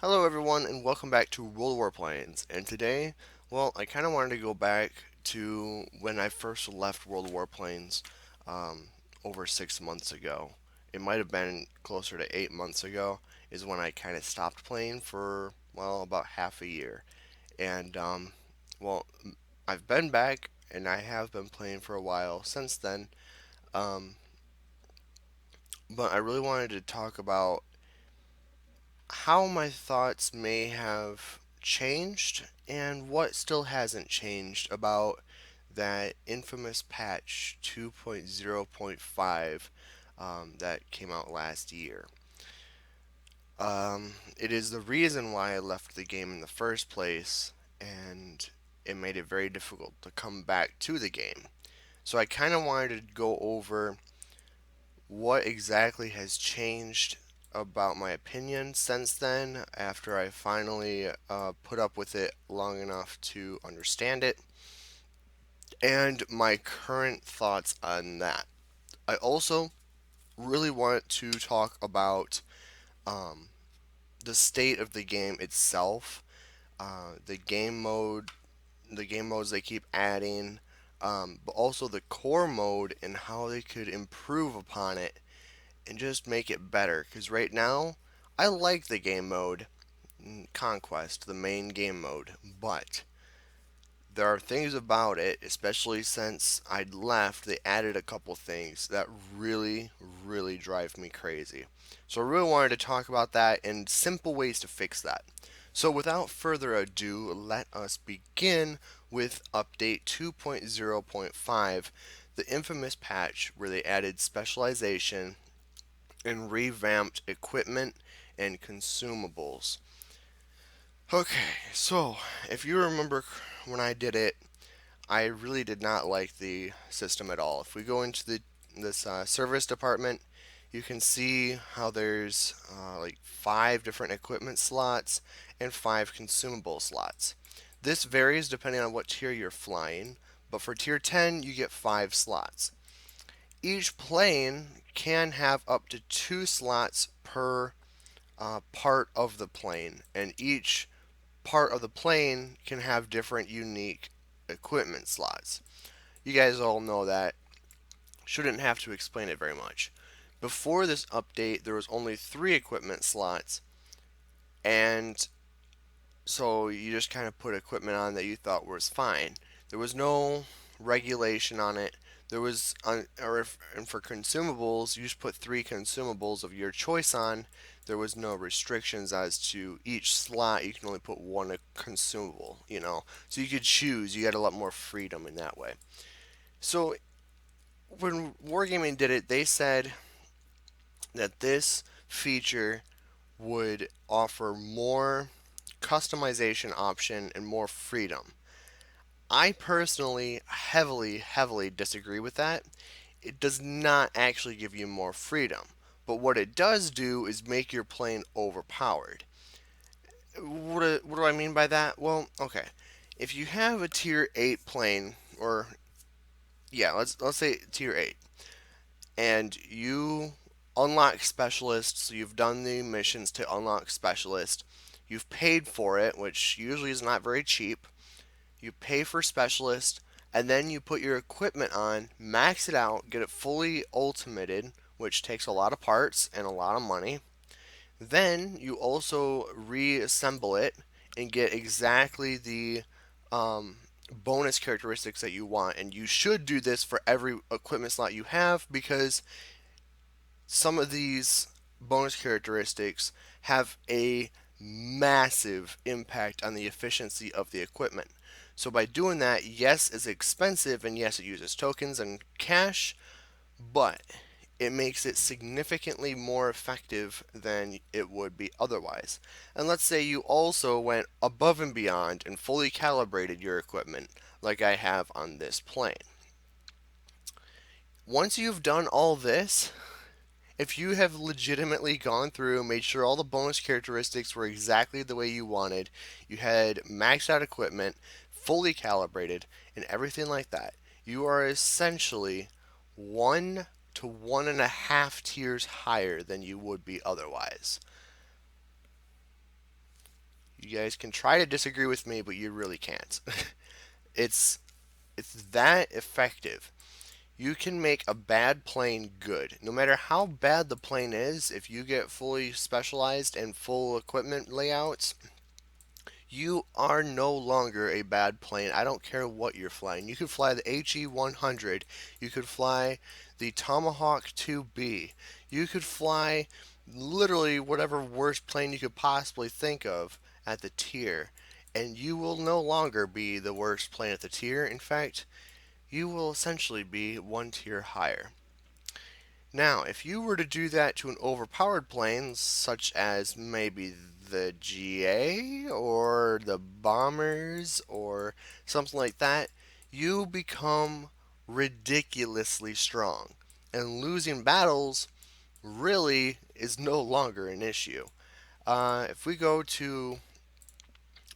Hello everyone and welcome back to Warplanes. And today, I kind of wanted to go back to when I first left World Warplanes um, over 6 months ago. It might have been closer to 8 months ago is when I kind of stopped playing for, about half a year. And, well, I've been back and I have been playing for a while since then. Um, but I really wanted to talk about how my thoughts may have changed and what still hasn't changed about that infamous patch 2.0.5 that came out last year. It is the reason why I left the game in the first place, and it made it very difficult to come back to the game. So I kind of wanted to go over what exactly has changed about my opinion since then after I finally put up with it long enough to understand it, and my current thoughts on that. I also really want to talk about um, the state of the game itself, the the game modes they keep adding, but also the core mode and how they could improve upon it and just make it better. Because right now, I like the game mode, Conquest, the main game mode, but there are things about it, especially since I'd left, they added a couple things that really drive me crazy. So I really wanted to talk about that and simple ways to fix that. So without further ado, let us begin with update 2.0.5, the infamous patch where they added specialization and revamped equipment and consumables. Okay, so if you remember when I did it, I really did not like the system at all. If we go into this service department, you can see how there's like 5 different equipment slots and 5 consumable slots. This varies depending on what tier you're flying, but for tier 10, you get 5 slots. Each plane can have up to 2 slots per part of the plane, and each part of the plane can have different unique equipment slots. You guys all know that. Shouldn't have to explain it very much. Before this update, there was only 3 equipment slots, and so you just kind of put equipment on that you thought was fine. There was no regulation on it. There was, and for consumables, you just put 3 consumables of your choice on. There was no restrictions as to each slot. You can only put one consumable. So you could choose. You had a lot more freedom in that way. So when Wargaming did it, they said that this feature would offer more customization option and more freedom. I personally heavily disagree with that. It does not actually give you more freedom. But what it does do is make your plane overpowered. What do I mean by that? Well, okay. If you have a tier 8 plane, or yeah, let's say tier 8, and you unlock specialist, so you've done the missions to unlock specialist, you've paid for it, which usually is not very cheap. You pay for specialist, and then you put your equipment on, max it out, get it fully ultimated, which takes a lot of parts and a lot of money. Then you also reassemble it and get exactly the bonus characteristics that you want. And you should do this for every equipment slot you have, because some of these bonus characteristics have a massive impact on the efficiency of the equipment. So by doing that, yes, it's expensive, and yes, it uses tokens and cash, but it makes it significantly more effective than it would be otherwise. And let's say you also went above and beyond and fully calibrated your equipment, like I have on this plane. Once you've done all this, if you have legitimately gone through, made sure all the bonus characteristics were exactly the way you wanted, you had maxed out equipment, fully calibrated, and everything like that, you are essentially 1 to 1.5 tiers higher than you would be otherwise. You guys can try to disagree with me, but you really can't. it's it's that effective. You can make a bad plane good. No matter how bad the plane is, if you get fully specialized and full equipment layouts, you are no longer a bad plane. I don't care what you're flying. You could fly the HE 100. You could fly the Tomahawk 2B. You could fly literally whatever worst plane you could possibly think of at the tier. And you will no longer be the worst plane at the tier. In fact, you will essentially be one tier higher. Now, if you were to do that to an overpowered plane, such as maybe the GA or the Bombers or something like that, you become ridiculously strong. And losing battles really is no longer an issue. If we go to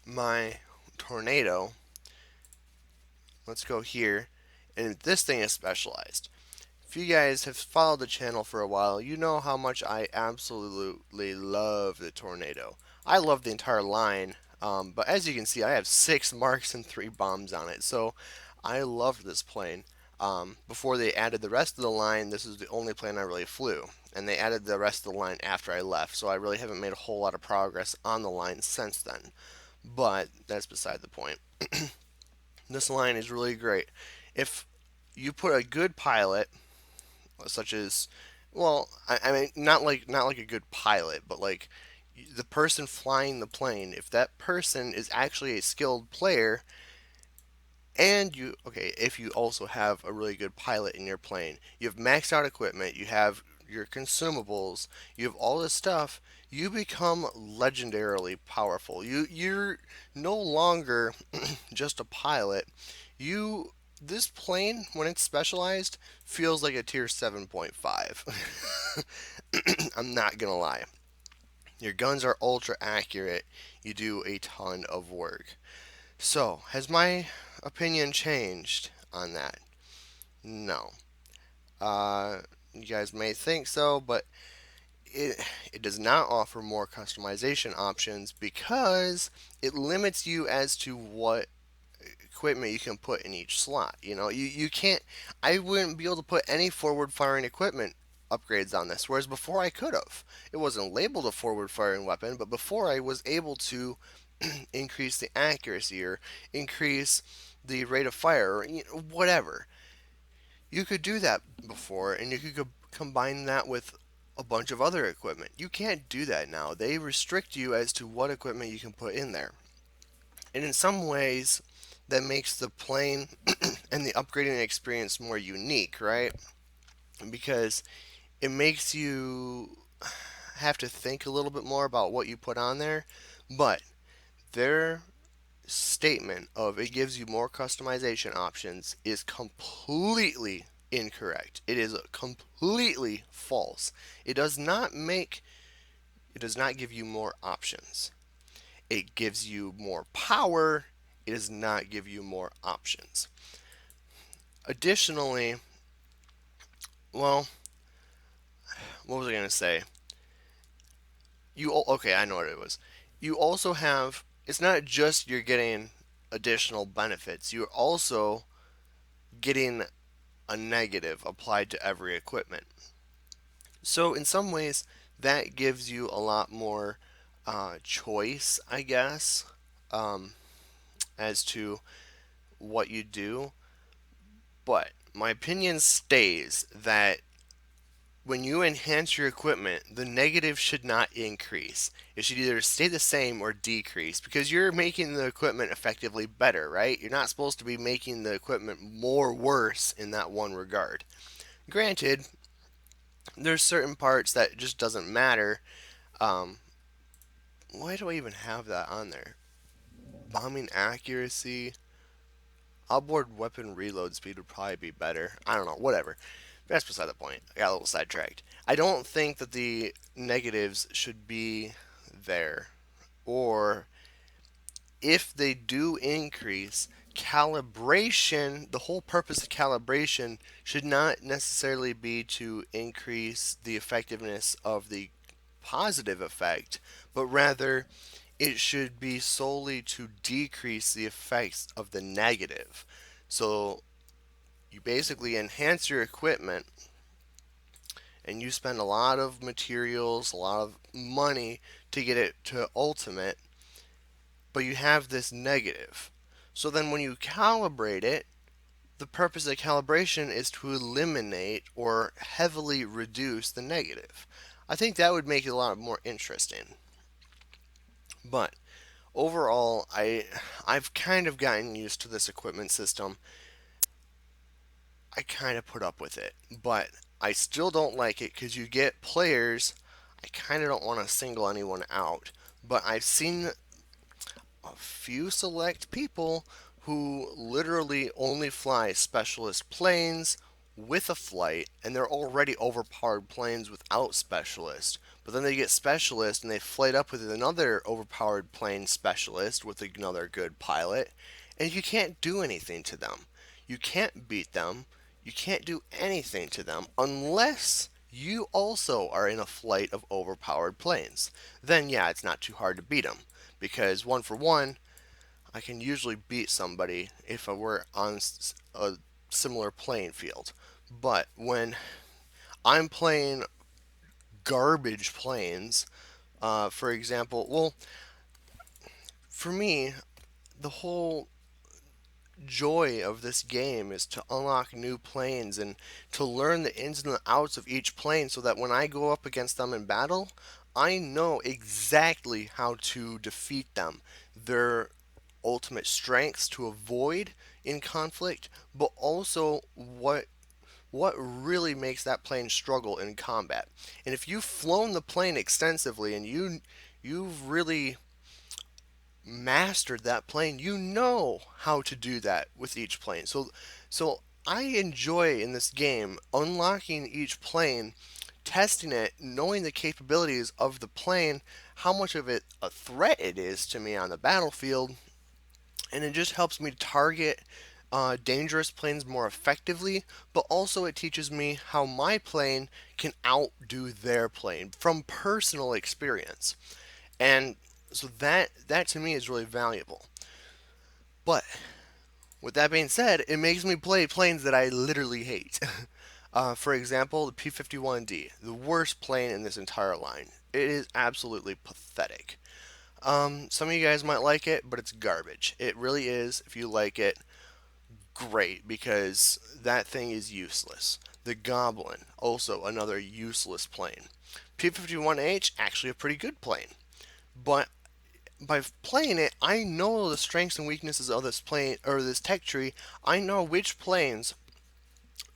my tornado, let's go here, and this thing is specialized. If you guys have followed the channel for a while, you know how much I absolutely love the Tornado. I love the entire line, but as you can see, I have 6 marks and 3 bombs on it, so I love this plane. Before they added the rest of the line, this is the only plane I really flew, and they added the rest of the line after I left, so I really haven't made a whole lot of progress on the line since then. But that's beside the point. This line is really great. If you put a good pilot, such as, well, I mean, not like a good pilot, but like the person flying the plane. If that person is actually a skilled player, and you, okay, if you also have a really good pilot in your plane, you have maxed out equipment, you have your consumables, you have all this stuff, you become legendarily powerful. You're no longer just a pilot. You This plane, when it's specialized, feels like a tier 7.5. I'm not gonna lie. Your guns are ultra accurate. You do a ton of work. So, has my opinion changed on that? No. You guys may think so, but it, it does not offer more customization options because it limits you as to what equipment you can put in each slot. You can't. I wouldn't be able to put any forward firing equipment upgrades on this, whereas before I could have. It wasn't labeled a forward firing weapon, but before I was able to increase the accuracy or increase the rate of fire or whatever. You could do that before, and you could combine that with a bunch of other equipment. You can't do that now. They restrict you as to what equipment you can put in there. And in some ways, that makes the plane and the upgrading experience more unique, right? Because it makes you have to think a little bit more about what you put on there. But their statement of it gives you more customization options is completely incorrect. It is completely false. It does not make it does not give you more options. It gives you more power. It does not give you more options. Additionally, well, what was I going to say? Okay, I know what it was. You also have, it's not just you're getting additional benefits. You're also getting a negative applied to every equipment. So in some ways, that gives you a lot more choice, I guess, um, as to what you do. But my opinion stays that when you enhance your equipment, the negative should not increase. It should either stay the same or decrease because you're making the equipment effectively better, right? You're not supposed to be making the equipment more worse in that one regard. Granted, there's certain parts that just doesn't matter. Um, why do I even have that on there? Bombing accuracy, outboard weapon reload speed would probably be better. I don't know, whatever. That's beside the point. I got a little sidetracked. I don't think that the negatives should be there. Or if they do increase, calibration, the whole purpose of calibration should not necessarily be to increase the effectiveness of the positive effect, but rather it should be solely to decrease the effects of the negative. So you basically enhance your equipment and you spend a lot of materials, a lot of money to get it to ultimate, but you have this negative. So then when you calibrate it, the purpose of calibration is to eliminate or heavily reduce the negative. I think that would make it a lot more interesting. But overall, I've kind of gotten used to this equipment system. I kind of put up with it, but I still don't like it because you get players. I kind of don't want to single anyone out, but I've seen a few select people who literally only fly specialist planes with a flight, and they're already overpowered planes without specialist. But then they get specialist and they flight up with another overpowered plane specialist with another good pilot, and you can't do anything to them. You can't beat them. You can't do anything to them unless you also are in a flight of overpowered planes. Then, yeah, it's not too hard to beat them because one for one, I can usually beat somebody if I were on a similar playing field. But when I'm playing garbage planes, for example, well, for me, the whole joy of this game is to unlock new planes and to learn the ins and the outs of each plane so that when I go up against them in battle, I know exactly how to defeat them. Their ultimate strengths to avoid in conflict, but also what really makes that plane struggle in combat. And if you've flown the plane extensively and you've really mastered that plane, you know how to do that with each plane. So I enjoy in this game unlocking each plane, testing it, knowing the capabilities of the plane, how much of it a threat it is to me on the battlefield, and it just helps me target dangerous planes more effectively, but also it teaches me how my plane can outdo their plane from personal experience. And so that to me is really valuable. But with that being said, it makes me play planes that I literally hate. For example, the P-51D, the worst plane in this entire line. It is absolutely pathetic. Some of you guys might like it, but it's garbage. It really is. If you like it, great, because that thing is useless. The Goblin, also another useless plane. P-51H, actually a pretty good plane. But by playing it, I know the strengths and weaknesses of this plane or this tech tree. I know which planes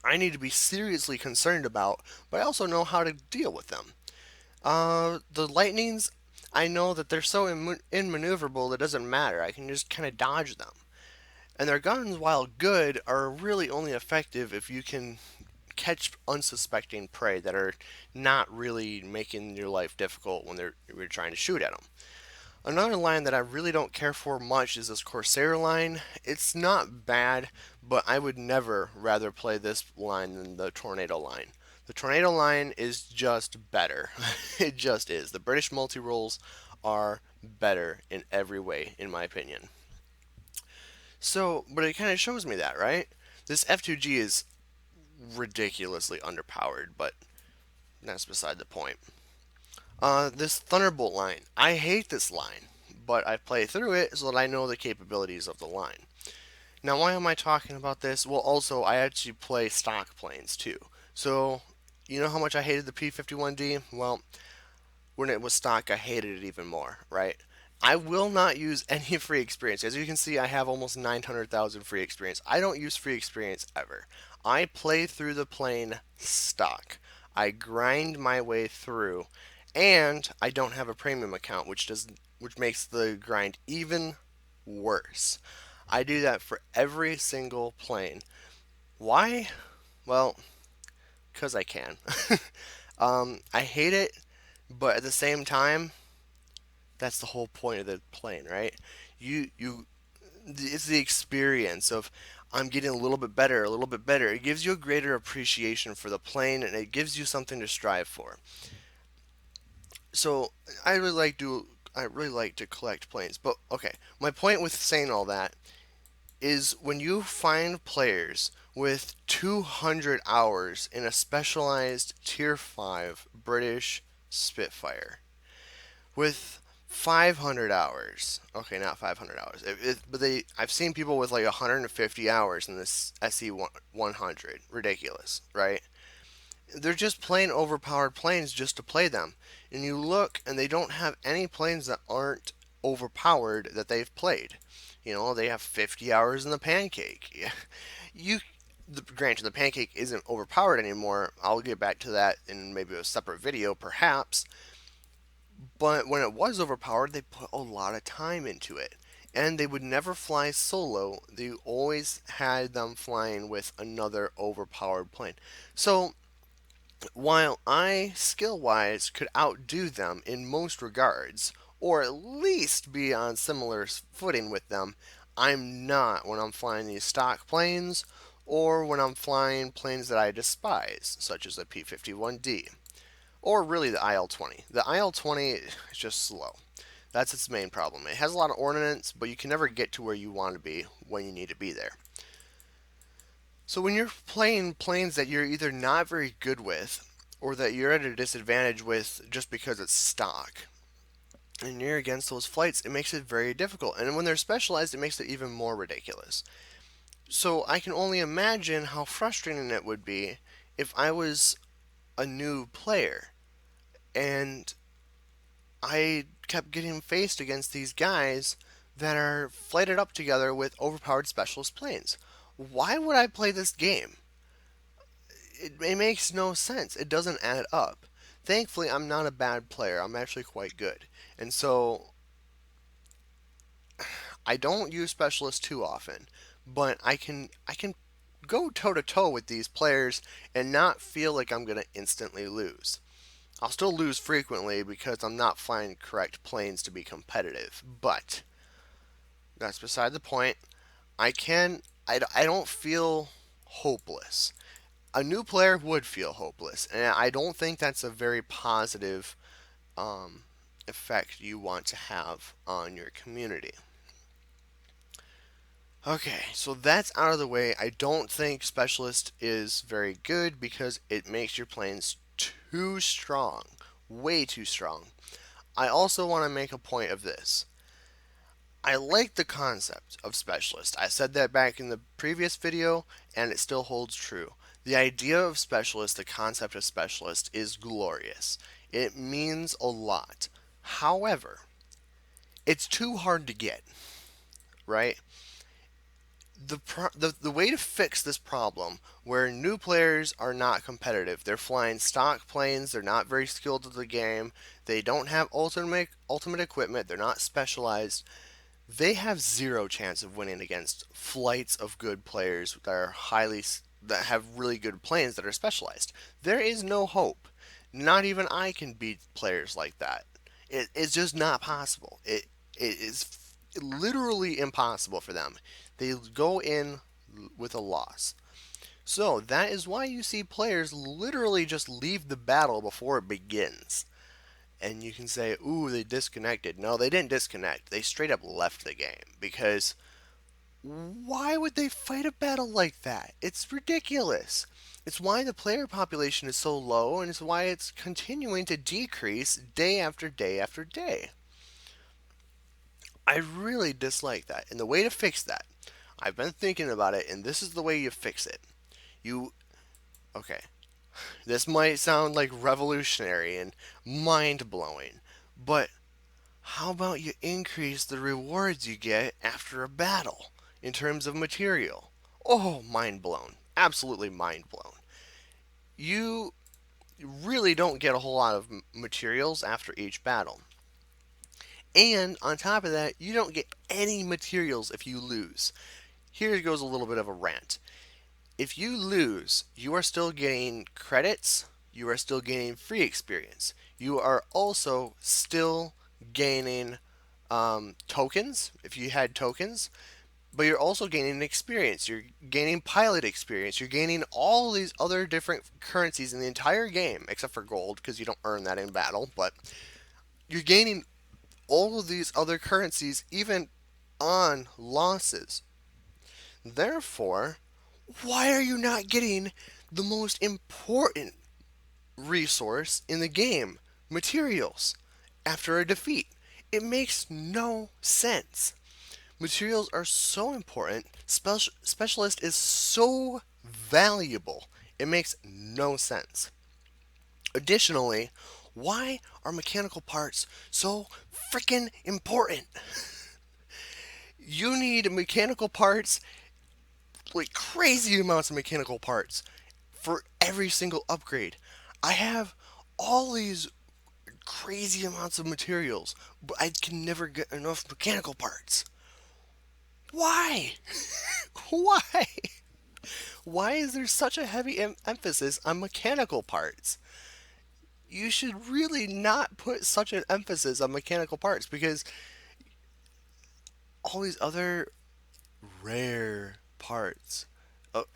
I need to be seriously concerned about, but I also know how to deal with them. The lightnings, I know that they're so immaneuverable that it doesn't matter. I can just kind of dodge them. And their guns, while good, are really only effective if you can catch unsuspecting prey that are not really making your life difficult when you're trying to shoot at them. Another line that I really don't care for much is this Corsair line. It's not bad, but I would never rather play this line than the Tornado line. The Tornado line is just better. It just is. The British multi rolls are better in every way, in my opinion. So, but it kind of shows me that, right? This F2G is ridiculously underpowered, but that's beside the point. This Thunderbolt line. I hate this line, but I play through it so that I know the capabilities of the line. Now, why am I talking about this? Well, also, I actually play stock planes too. So, you know how much I hated the P-51D? Well, when it was stock, I hated it even more, right? I will not use any free experience. As you can see, I have almost 900,000 free experience. I don't use free experience ever. I play through the plane stock. I grind my way through, and I don't have a premium account, which makes the grind even worse. I do that for every single plane. Why? Well, because I can. I hate it, but at the same time, that's the whole point of the plane, right? You it's the experience of I'm getting a little bit better, a little bit better. It gives you a greater appreciation for the plane and it gives you something to strive for. So I really like to I really like to collect planes. But okay, my point with saying all that is when you find players with 200 hours in a specialized Tier 5 British Spitfire with 500 hours. Okay, not 500 hours. But I've seen people with like 150 hours in this SE 100. Ridiculous, right? They're just plain overpowered planes just to play them. And you look and they don't have any planes that aren't overpowered that they've played. You know, they have 50 hours in the pancake. You granted the pancake isn't overpowered anymore. I'll get back to that in maybe a separate video perhaps, but when it was overpowered, they put a lot of time into it. And they would never fly solo. They always had them flying with another overpowered plane. So while I, skill wise, could outdo them in most regards, or at least be on similar footing with them, I'm not when I'm flying these stock planes or when I'm flying planes that I despise, such as a P-51D, or really the IL-20. The IL-20 is just slow. That's its main problem. It has a lot of ordnance, but you can never get to where you want to be when you need to be there. So when you're playing planes that you're either not very good with or that you're at a disadvantage with just because it's stock, and you're against those flights, it makes it very difficult. And when they're specialized, it makes it even more ridiculous. So I can only imagine how frustrating it would be if I was a new player and I kept getting faced against these guys that are flighted up together with overpowered specialist planes. Why would I play this game? It makes no sense. It doesn't add up. Thankfully, I'm not a bad player. I'm actually quite good. And so I don't use specialists too often, but I can go toe to toe with these players and not feel like I'm going to instantly lose. I'll still lose frequently because I'm not finding correct planes to be competitive, but that's beside the point. I don't feel hopeless. A new player would feel hopeless, and I don't think that's a very positive um, effect you want to have on your community. Okay, so that's out of the way. I don't think Specialist is very good because it makes your planes too strong. Way too strong. I also want to make a point of this. I like the concept of Specialist. I said that back in the previous video, and it still holds true. The idea of Specialist, the concept of Specialist, is glorious. It means a lot. However, it's too hard to get, right? The way to fix this problem where new players are not competitive, they're flying stock planes, they're not very skilled at the game, they don't have ultimate equipment, they're not specialized, they have zero chance of winning against flights of good players that have really good planes that are specialized. There is no hope. Not even I can beat players like that. It's just not possible. It is literally impossible for them. They go in with a loss. So that is why you see players literally just leave the battle before it begins. And you can say, ooh, they disconnected. No, they didn't disconnect. They straight up left the game because why would they fight a battle like that? It's ridiculous. It's why the player population is so low, and it's why it's continuing to decrease day after day after day. I really dislike that. And the way to fix that, I've been thinking about it, and this is the way you fix it. You, okay, this might sound like revolutionary and mind blowing, but how about you increase the rewards you get after a battle in terms of material? Oh, mind blown. Absolutely mind blown. You really don't get a whole lot of materials after each battle. And on top of that, you don't get any materials if you lose. Here goes a little bit of a rant. If you lose, you are still getting credits, you are still gaining free experience. You are also still gaining tokens, if you had tokens, but you're also gaining experience. You're gaining pilot experience. You're gaining all these other different currencies in the entire game, except for gold, because you don't earn that in battle, but you're gaining all of these other currencies even on losses. Therefore, why are you not getting the most important resource in the game, materials, after a defeat? It makes no sense. Materials are so important. Specialist is so valuable. It makes no sense. Additionally, why are mechanical parts so freaking important? You need mechanical parts, like crazy amounts of mechanical parts, for every single upgrade. I have all these crazy amounts of materials, but I can never get enough mechanical parts. Why? Why? Why is there such a heavy emphasis on mechanical parts? You should really not put such an emphasis on mechanical parts because all these other rare parts. Oh,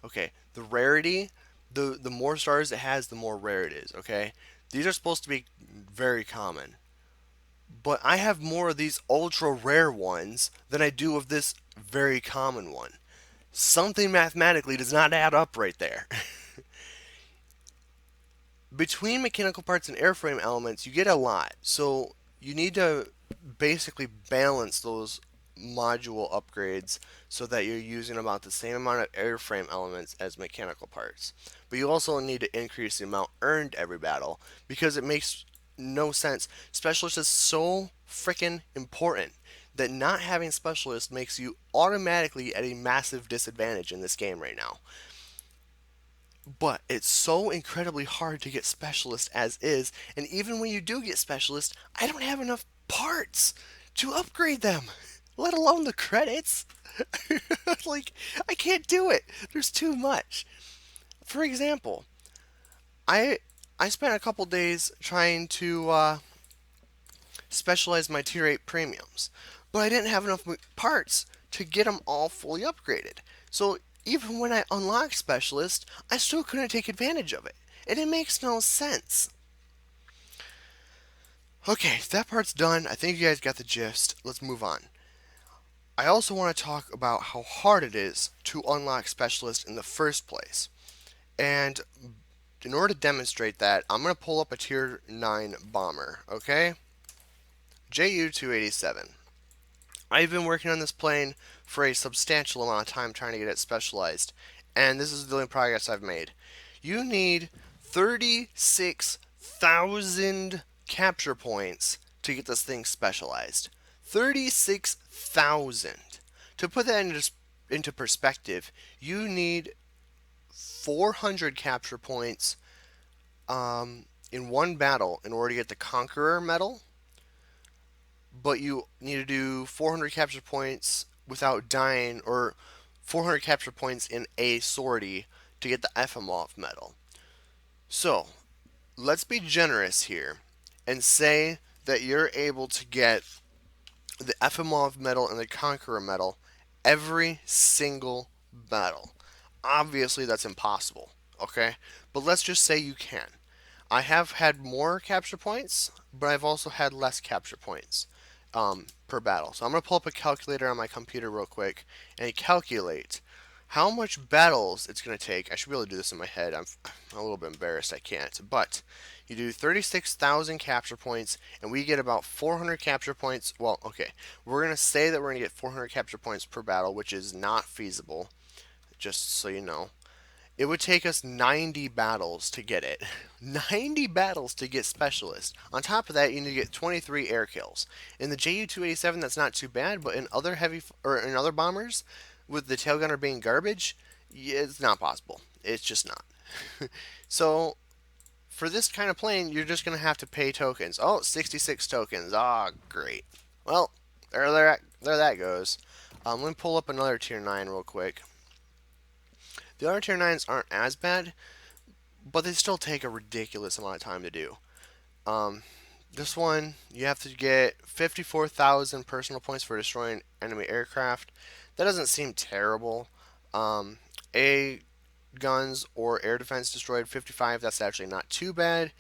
okay, the rarity, the more stars it has, the more rare it is. Okay, these are supposed to be very common, but I have more of these ultra rare ones than I do of this very common one. Something mathematically does not add up right there. Between mechanical parts and airframe elements, you get a lot. So you need to basically balance those module upgrades so that you're using about the same amount of airframe elements as mechanical parts. But you also need to increase the amount earned every battle because it makes no sense. Specialist is so freaking important that not having specialist makes you automatically at a massive disadvantage in this game right now. But it's so incredibly hard to get specialist as is, and even when you do get specialist, I don't have enough parts to upgrade them, let alone the credits. Like, I can't do it. There's too much. For example, I I spent a couple days trying to specialize my tier 8 premiums, but I didn't have enough parts to get them all fully upgraded. So even when I unlocked specialist, I still couldn't take advantage of it. And it makes no sense. Okay, that part's done. I think you guys got the gist. Let's move on. I also want to talk about how hard it is to unlock specialist in the first place. And in order to demonstrate that, I'm going to pull up a tier 9 bomber, okay? JU-287. I've been working on this plane for a substantial amount of time trying to get it specialized, and this is the only progress I've made. You need 36,000 capture points to get this thing specialized. 36,000. To put that into perspective, you need 400 capture points in one battle in order to get the Conqueror medal, but you need to do 400 capture points without dying, or 400 capture points in a sortie to get the Efimov medal. So, let's be generous here and say that you're able to get the Efimov medal and the Conqueror medal every single battle. Obviously, that's impossible, okay? But let's just say you can. I have had more capture points, but I've also had less capture points per battle. So I'm going to pull up a calculator on my computer real quick and calculate how much battles it's going to take. I should be able to do this in my head. I'm a little bit embarrassed I can't. But you do 36,000 capture points, and we get about 400 capture points. Well, okay, we're going to say that we're going to get 400 capture points per battle, which is not feasible, just so you know. It would take us 90 battles to get it. 90 battles to get specialist. On top of that, you need to get 23 air kills. In the JU-287, that's not too bad, but in other in other bombers, with the tail gunner being garbage, it's not possible. It's just not. So for this kind of plane, you're just going to have to pay tokens. Oh, 66 tokens. Ah, great. Well, there that goes. Let me pull up another tier 9 real quick. The other tier 9s aren't as bad, but they still take a ridiculous amount of time to do. This one, you have to get 54,000 personal points for destroying enemy aircraft. That doesn't seem terrible. A guns or air defense destroyed 55, that's actually not too bad.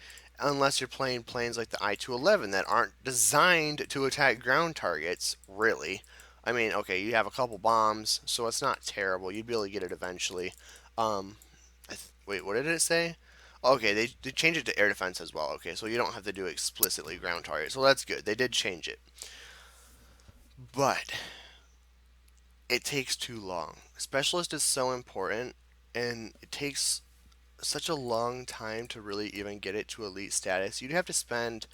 unless you're playing planes like the I-211 that aren't designed to attack ground targets, really. I mean, okay, you have a couple bombs, so it's not terrible. You'd be able to get it eventually. Um, wait, what did it say? Okay, they changed it to air defense as well. Okay, so you don't have to do explicitly ground targets. So that's good. They did change it. But it takes too long. Specialist is so important, and it takes such a long time to really even get it to elite status. You'd have to spend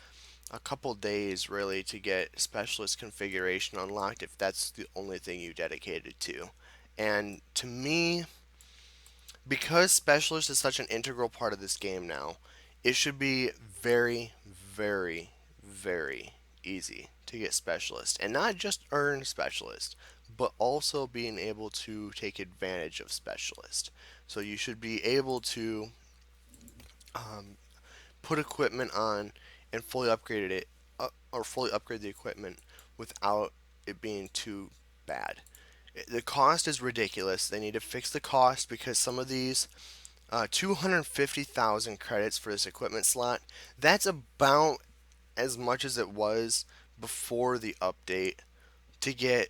a couple days really to get specialist configuration unlocked if that's the only thing you dedicated to. And to me, because specialist is such an integral part of this game now, it should be very, very, very easy to get specialist. And not just earn specialist, but also being able to take advantage of specialist. So you should be able to put equipment on and fully upgraded it or fully upgrade the equipment without it being too bad. The cost is ridiculous. They need to fix the cost because some of these 250,000 credits for this equipment slot, that's about as much as it was before the update to get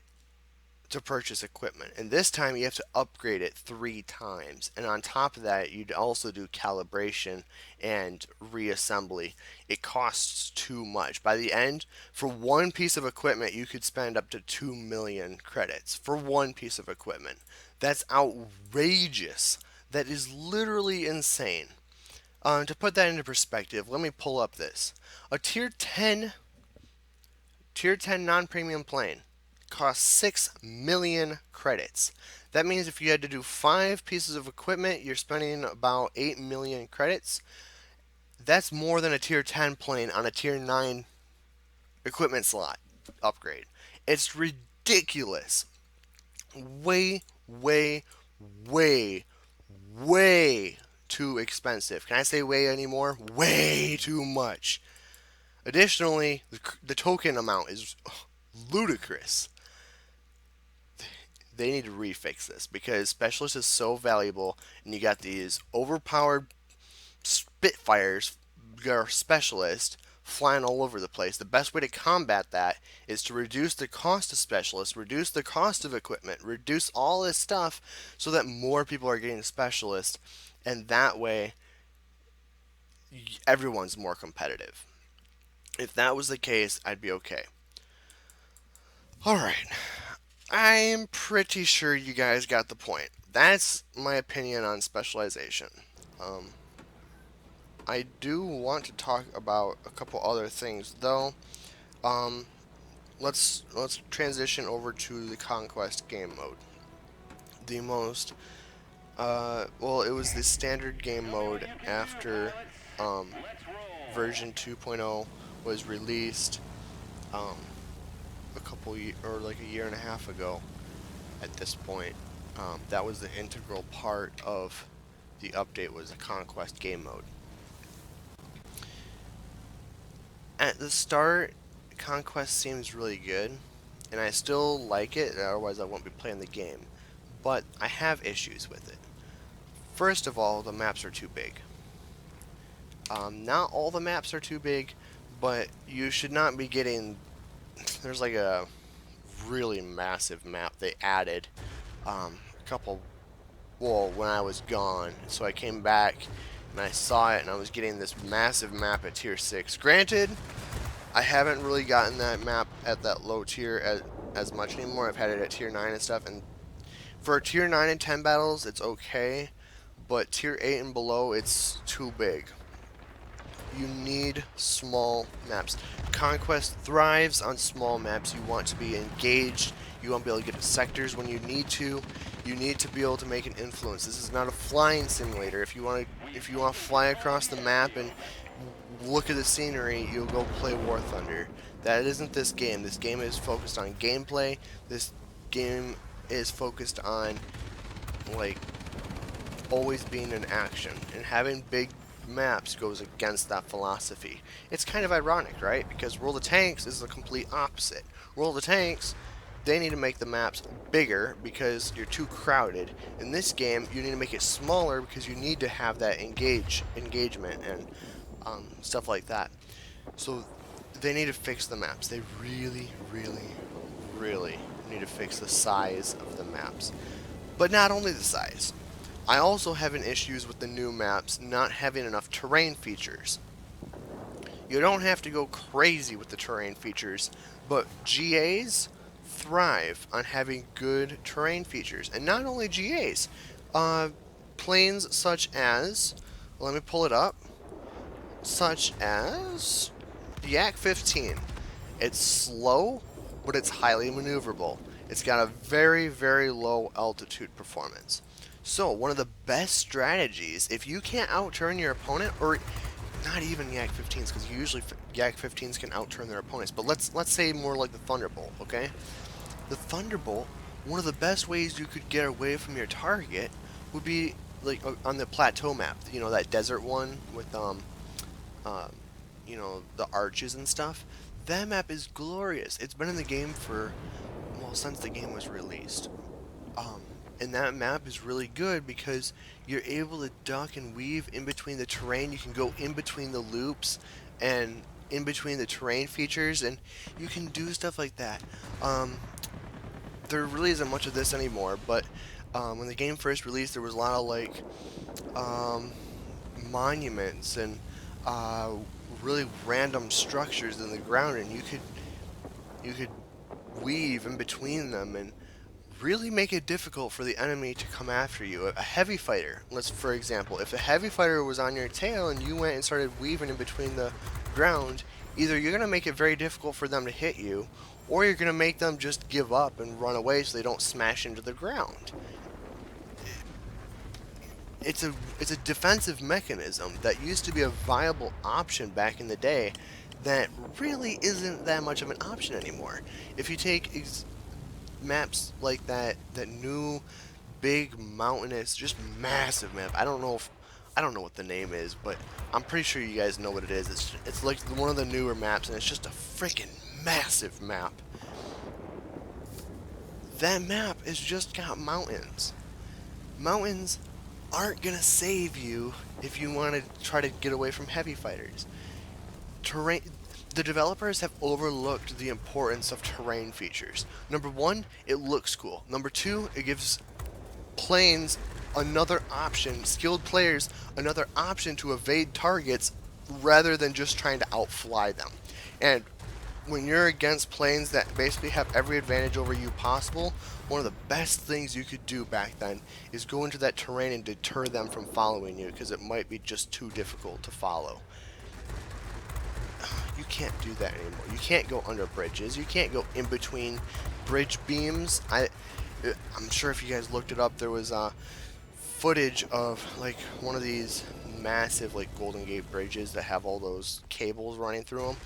to purchase equipment. And this time you have to upgrade it 3 times. And on top of that, you'd also do calibration and reassembly. It costs too much. By the end, for one piece of equipment, you could spend up to 2 million credits for one piece of equipment. That's outrageous. That is literally insane. To put that into perspective, let me pull up this. A Tier 10 non-premium plane costs 6 million credits. That means if you had to do 5 pieces of equipment, you're spending about 8 million credits. That's more than a Tier 10 plane on a Tier 9 equipment slot upgrade. It's ridiculous. Way, way, way, way too expensive. Can I say way anymore? Way too much. Additionally, the token amount is ludicrous. They need to refix this because Specialist is so valuable, and you got these overpowered Spitfires, your Specialist, flying all over the place. The best way to combat that is to reduce the cost of Specialists, reduce the cost of equipment, reduce all this stuff so that more people are getting Specialists, and that way everyone's more competitive. If that was the case, I'd be okay. Alright, I'm pretty sure you guys got the point. That's my opinion on specialization. Um, I do want to talk about a couple other things, though. Um, let's transition over to the Conquest game mode. The most well, it was the standard game mode after version 2.0 was released um, or like a year and a half ago. At this point, that was the integral part of the update was the Conquest game mode. At the start, Conquest seems really good, and I still like it, otherwise I won't be playing the game. But I have issues with it. First of all, the maps are too big. Not all the maps are too big, but you should not be getting... There's like a really massive map they added a couple... Well, when I was gone. So I came back and I saw it, and I was getting this massive map at tier 6. Granted, I haven't really gotten that map at that low tier as much anymore. I've had it at tier 9 and stuff, and for tier 9 and 10 battles, it's okay, but tier 8 and below, it's too big. You need small maps. Conquest thrives on small maps. You want to be engaged. You want to be able to get to sectors when you need to. You need to be able to make an influence. This is not a flying simulator. If you want to fly across the map and look at the scenery, you'll go play War Thunder. That isn't this game. This game is focused on gameplay. This game is focused on like always being in action, and having big maps goes against that philosophy. It's kind of ironic, right? Because World of Tanks is the complete opposite. World of Tanks, they need to make the maps bigger because you're too crowded. In this game, you need to make it smaller because you need to have that engagement. And stuff like that. So they need to fix the maps. They really, really, really need to fix the size of the maps. But not only the size. I also have an issues with the new maps not having enough terrain features. You don't have to go crazy with the terrain features, but GAs thrive on having good terrain features. And not only GAs, uh, planes such as, let me pull it up, such as Yak 15. It's slow, but it's highly maneuverable. It's got a very, very low altitude performance. So, one of the best strategies, if you can't outturn your opponent, or not even Yak 15s, because usually Yak 15s can outturn their opponents, but let's say more like the Thunderbolt, okay? The Thunderbolt, one of the best ways you could get away from your target would be like on the plateau map, you know, that desert one with uh, you know, the arches and stuff. That map is glorious. It's been in the game for, well, since the game was released. Um, and that map is really good because you're able to duck and weave in between the terrain. You can go in between the loops and in between the terrain features, and you can do stuff like that. There really isn't much of this anymore, but when the game first released, there was a lot of like um, monuments and uh, really random structures in the ground, and you could weave in between them and really make it difficult for the enemy to come after you. A heavy fighter, let's for example, if a heavy fighter was on your tail and you went and started weaving in between the ground, either you're going to make it very difficult for them to hit you, or you're going to make them just give up and run away so they don't smash into the ground. It's a defensive mechanism that used to be a viable option back in the day that really isn't that much of an option anymore. If you take maps like that new big mountainous, just massive map. I don't know what the name is, but I'm pretty sure you guys know what it is. It's like one of the newer maps, and it's just a freaking massive map. That map has just got mountains. Mountains aren't gonna save you if you want to try to get away from heavy fighters. Terrain. The developers have overlooked the importance of terrain features. Number one, it looks cool. Number two, it gives planes another option, skilled players another option to evade targets rather than just trying to outfly them. And when you're against planes that basically have every advantage over you possible, one of the best things you could do back then is go into that terrain and deter them from following you because it might be just too difficult to follow. You can't do that anymore. You can't go under bridges. You can't go in between bridge beams. I'm sure if you guys looked it up, there was footage of like one of these massive like Golden Gate bridges that have all those cables running through them,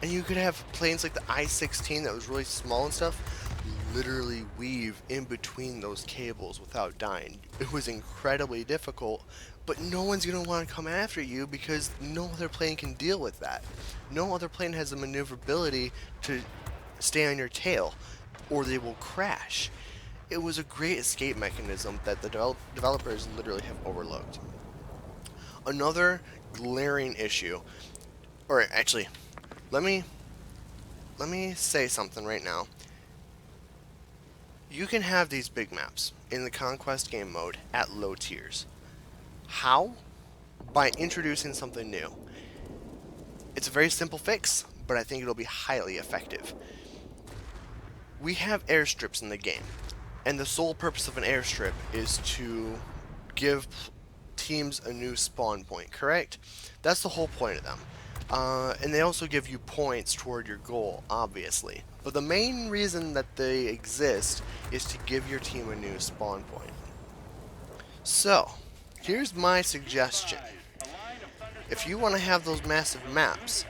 and you could have planes like the I-16 that was really small and stuff literally weave in between those cables without dying. It was incredibly difficult, but no one's going to want to come after you because no other plane can deal with that. No other plane has the maneuverability to stay on your tail, or they will crash. It was a great escape mechanism that the developers literally have overlooked. Another glaring issue, or actually, let me say something right now. You can have these big maps in the Conquest game mode at low tiers. How? By introducing something new. It's a very simple fix, but I think it'll be highly effective. We have airstrips in the game, and the sole purpose of an airstrip is to give teams a new spawn point, correct? That's the whole point of them. And they also give you points toward your goal, obviously. But the main reason that they exist is to give your team a new spawn point. So, here's my suggestion. If you want to have those massive maps,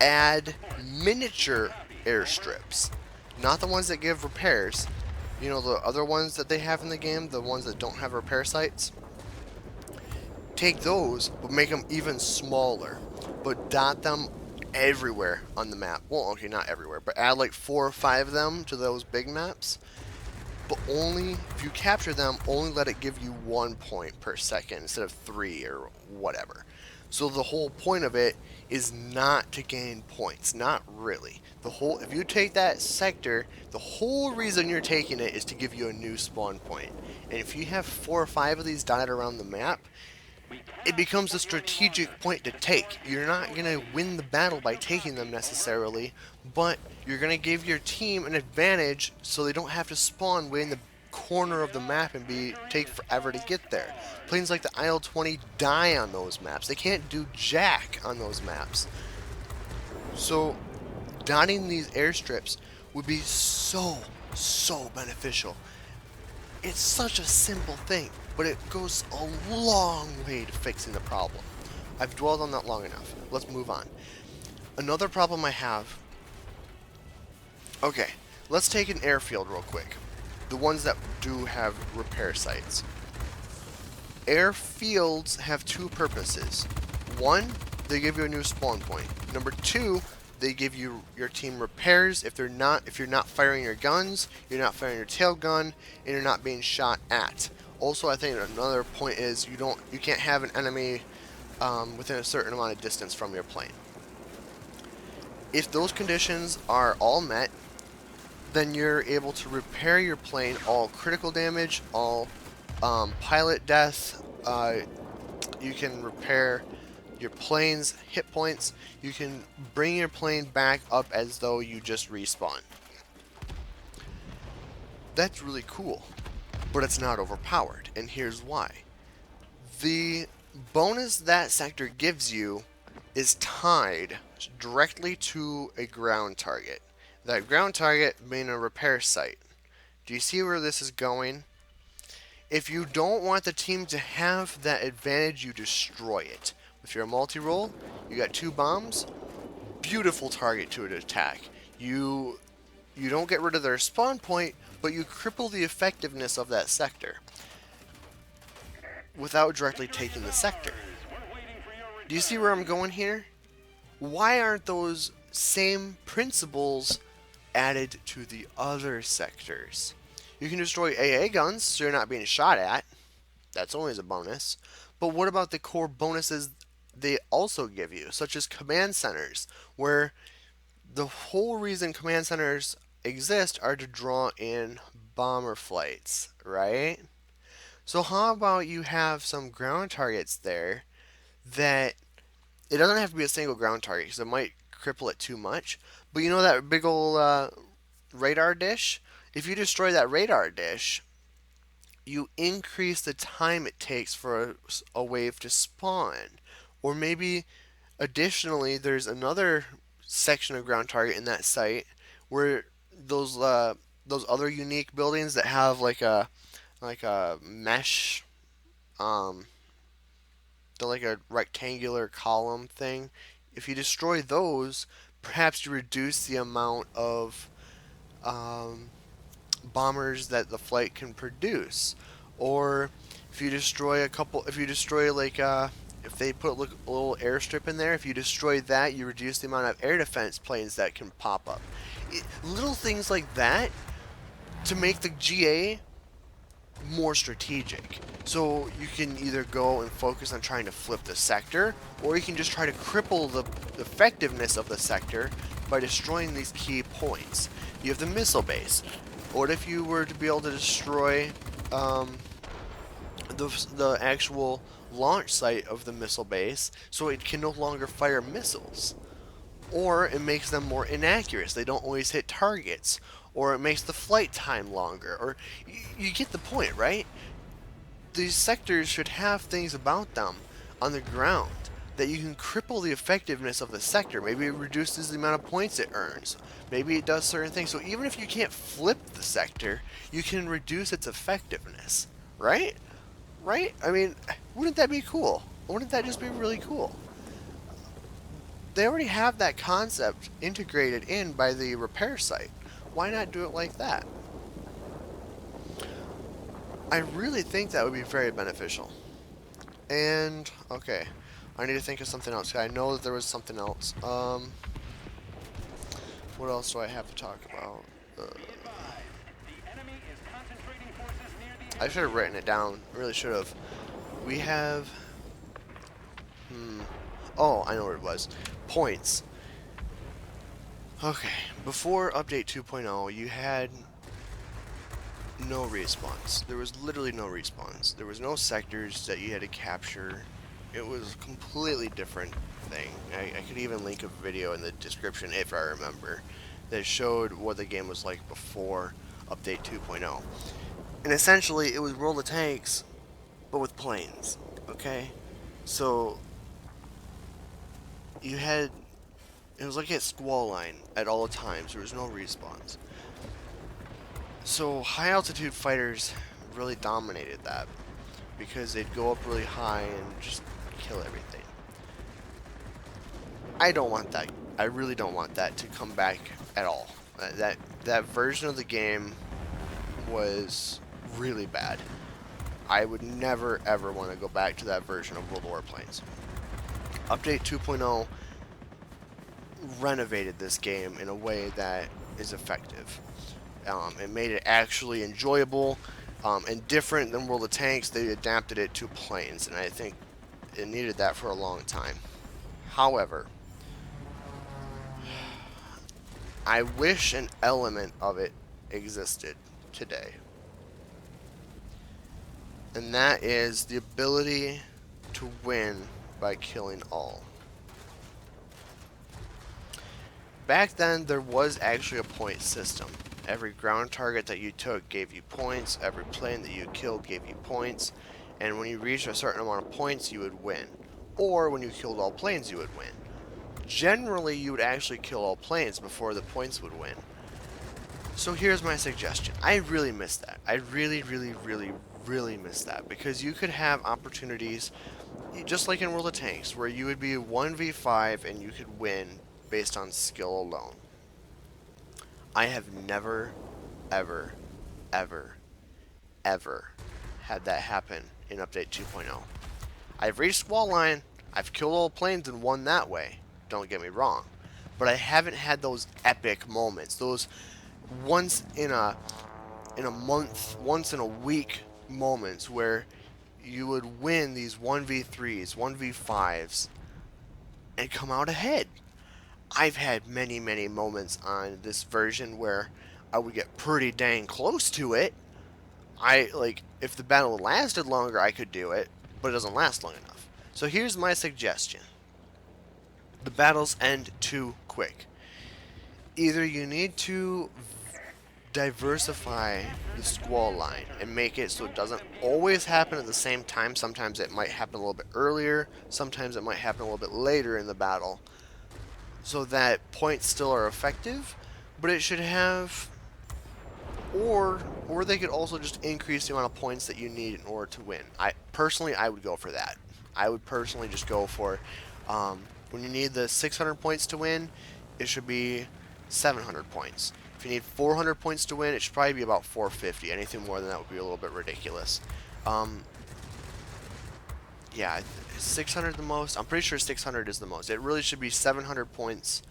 add miniature airstrips. Not the ones that give repairs. You know, the other ones that they have in the game, the ones that don't have repair sites. Take those, but make them even smaller. But dot them everywhere on the map. Well, okay, not everywhere, but add like 4 or 5 of them to those big maps. But only, if you capture them, only let it give you 1 point per second instead of 3 or whatever. So the whole point of it is not to gain points, not really. If you take that sector, the whole reason you're taking it is to give you a new spawn point. And if you have 4 or 5 of these dotted around the map, it becomes a strategic point to take. You're not going to win the battle by taking them necessarily, but you're going to give your team an advantage so they don't have to spawn way in the corner of the map and take forever to get there. Planes like the IL-20 die on those maps. They can't do jack on those maps. So dotting these airstrips would be so beneficial. It's such a simple thing, but it goes a long way to fixing the problem. I've dwelled on that long enough. Let's move on. Another problem I have... Okay, let's take an airfield real quick. The ones that do have repair sites. Airfields have two purposes. One, they give you a new spawn point. Number two, they give you your team repairs if you're not firing your guns, you're not firing your tail gun, and you're not being shot at. Also, I think another point is you can't have an enemy within a certain amount of distance from your plane. If those conditions are all met, then you're able to repair your plane, all critical damage, all pilot death. You can repair your plane's hit points. You can bring your plane back up as though you just respawned. That's really cool, but it's not overpowered, and here's why. The bonus that sector gives you is tied directly to a ground target. That ground target being a repair site. Do you see where this is going? If you don't want the team to have that advantage, you destroy it. If you're a multi-role, you got 2 bombs, beautiful target to attack. You don't get rid of their spawn point, but you cripple the effectiveness of that sector without directly taking the sector. Do you see where I'm going here? Why aren't those same principles added to the other sectors? You can destroy AA guns, so you're not being shot at. That's always a bonus. But what about the core bonuses they also give you, such as command centers, where the whole reason command centers exist are to draw in bomber flights, right? So how about you have some ground targets there that it doesn't have to be a single ground target because it might cripple it too much. But you know that big old radar dish? If you destroy that radar dish, you increase the time it takes for a wave to spawn. Or maybe additionally, there's another section of ground target in that site where those other unique buildings that have like a mesh, they're like a rectangular column thing. If you destroy those, perhaps you reduce the amount of bombers that the flight can produce. Or if you destroy if they put a little airstrip in there, if you destroy that, you reduce the amount of air defense planes that can pop up. Little things like that to make the GA more strategic. So you can either go and focus on trying to flip the sector, or you can just try to cripple the effectiveness of the sector by destroying these key points. You have the missile base. What if you were to be able to destroy the actual launch site of the missile base so it can no longer fire missiles? Or it makes them more inaccurate. They don't always hit targets. Or it makes the flight time longer. Or you get the point, right? These sectors should have things about them on the ground that you can cripple the effectiveness of the sector. Maybe it reduces the amount of points it earns. Maybe it does certain things. So even if you can't flip the sector, you can reduce its effectiveness. Right? Right? I mean, wouldn't that be cool? Wouldn't that just be really cool? They already have that concept integrated in by the repair site. Why not do it like that? I really think that would be very beneficial. And, okay, I need to think of something else. I know that there was something else. What else do I have to talk about? I should have written it down. I really should have. We have... Oh, I know where it was. Points. Okay, before update 2.0, you had no respawns. There was literally no respawns. There was no sectors that you had to capture. It was a completely different thing. I could even link a video in the description if I remember that showed what the game was like before update 2.0. And essentially, it was World of Tanks, but with planes. Okay, so you had it was like a squall line at all times. There was no respawns. So high altitude fighters really dominated that because they'd go up really high and just kill everything. I don't want that. I really don't want that to come back at all. That version of the game was really bad. I would never ever want to go back to that version of World Warplanes. Update 2.0 renovated this game in a way that is effective. It made it actually enjoyable and different than World of Tanks. They adapted it to planes, and I think it needed that for a long time. However, I wish an element of it existed today, and that is the ability to win by killing all. Back then, there was actually a point system. Every ground target that you took gave you points, every plane that you killed gave you points, and when you reached a certain amount of points, you would win. Or when you killed all planes, you would win. Generally, you would actually kill all planes before the points would win. So here's my suggestion. I really miss that. I really miss that, because you could have opportunities, just like in World of Tanks, where you would be 1v5 and you could win based on skill alone. I have never, ever, ever, ever had that happen in Update 2.0. I've reached Squall Line, I've killed all planes and won that way, don't get me wrong. But I haven't had those epic moments, those once in a month, once in a week moments where you would win these 1v3s, 1v5s, and come out ahead. I've had many moments on this version where I would get pretty dang close to it. If the battle lasted longer, I could do it, but it doesn't last long enough. So here's my suggestion. The battles end too quick. Either you need to diversify the squall line and make it so it doesn't always happen at the same time. Sometimes it might happen a little bit earlier, sometimes it might happen a little bit later in the battle, so that points still are effective, but it should have, or they could also just increase the amount of points that you need in order to win. I would go for that. I would personally just go for, when you need the 600 points to win, it should be 700 points. If you need 400 points to win, it should probably be about 450. Anything more than that would be a little bit ridiculous. Yeah, 600 the most? I'm pretty sure 600 is the most. It really should be 700 points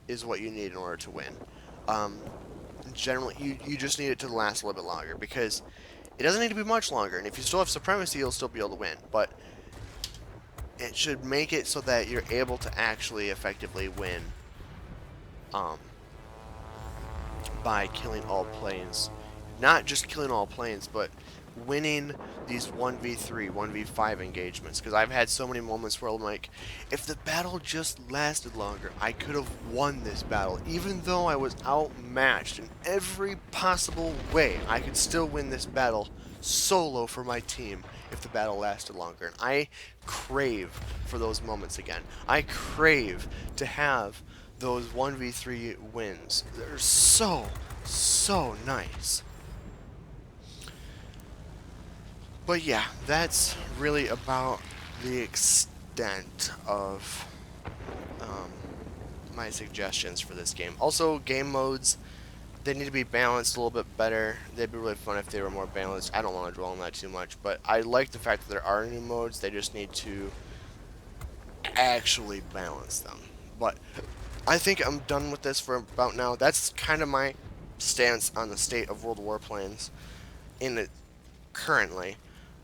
is what you need in order to win. Generally, you just need it to last a little bit longer, because it doesn't need to be much longer, and if you still have Supremacy, you'll still be able to win, but it should make it so that you're able to actually effectively win by killing all planes. Not just killing all planes, but winning these 1v3, 1v5 engagements. Because I've had so many moments where I'm like, if the battle just lasted longer, I could have won this battle. Even though I was outmatched in every possible way, I could still win this battle solo for my team if the battle lasted longer. And I crave for those moments again. I crave to have those 1v3 wins. They're so nice. But yeah, that's really about the extent of my suggestions for this game. Also, game modes, they need to be balanced a little bit better. They'd be really fun if they were more balanced. I don't want to dwell on that too much, but I like the fact that there are new modes. They just need to actually balance them. But I think I'm done with this for about now. That's kind of my stance on the state of World Warplanes in it currently.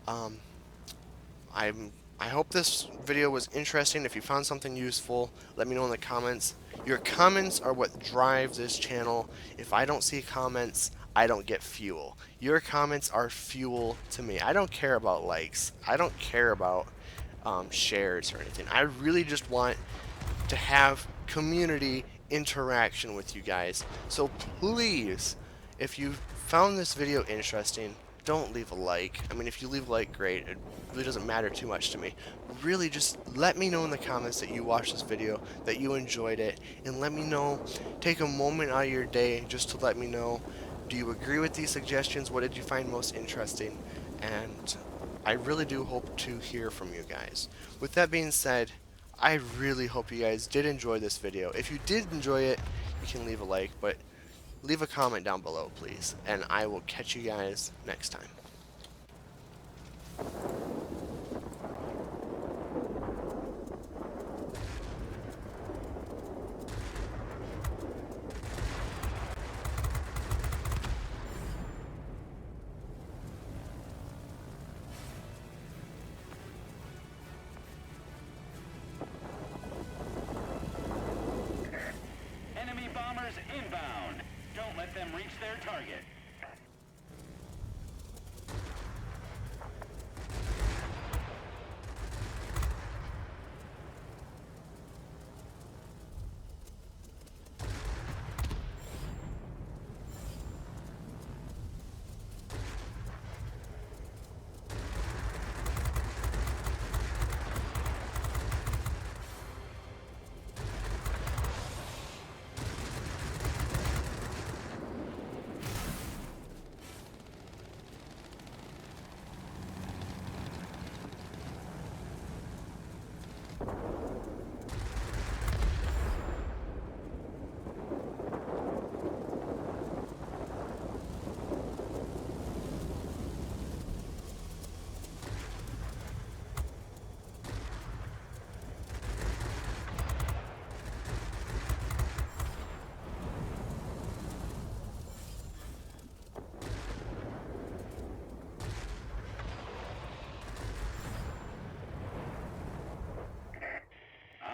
I'm I hope this video was interesting. If you found something useful, let me know in the comments. Your comments are what drive this channel. If I don't see comments, I don't get fuel. Your comments are fuel to me. I don't care about likes. I don't care about shares or anything. I really just want to have community interaction with you guys. So please, if you found this video interesting, don't leave a like. I mean, if you leave a like, great. It really doesn't matter too much to me. Really, just let me know in the comments that you watched this video, that you enjoyed it, and let me know. Take a moment out of your day just to let me know. Do you agree with these suggestions? What did you find most interesting? And I really do hope to hear from you guys. With that being said, I really hope you guys did enjoy this video. If you did enjoy it, you can leave a like, but leave a comment down below, please. And I will catch you guys next time. Enemy bombers inbound. Don't let them reach their target.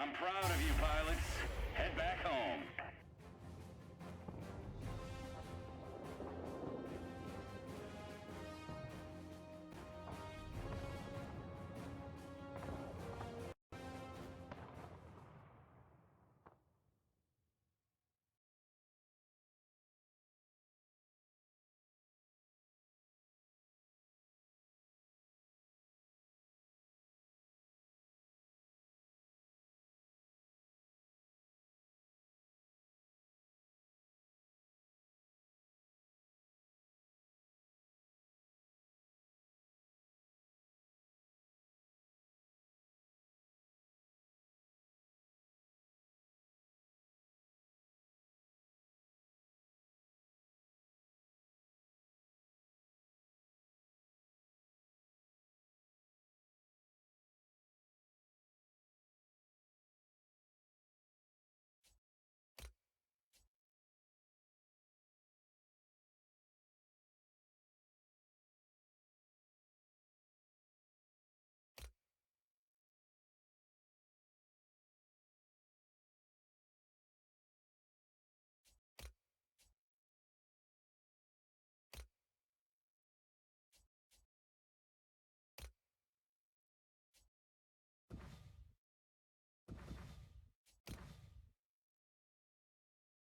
I'm proud of you, pilot.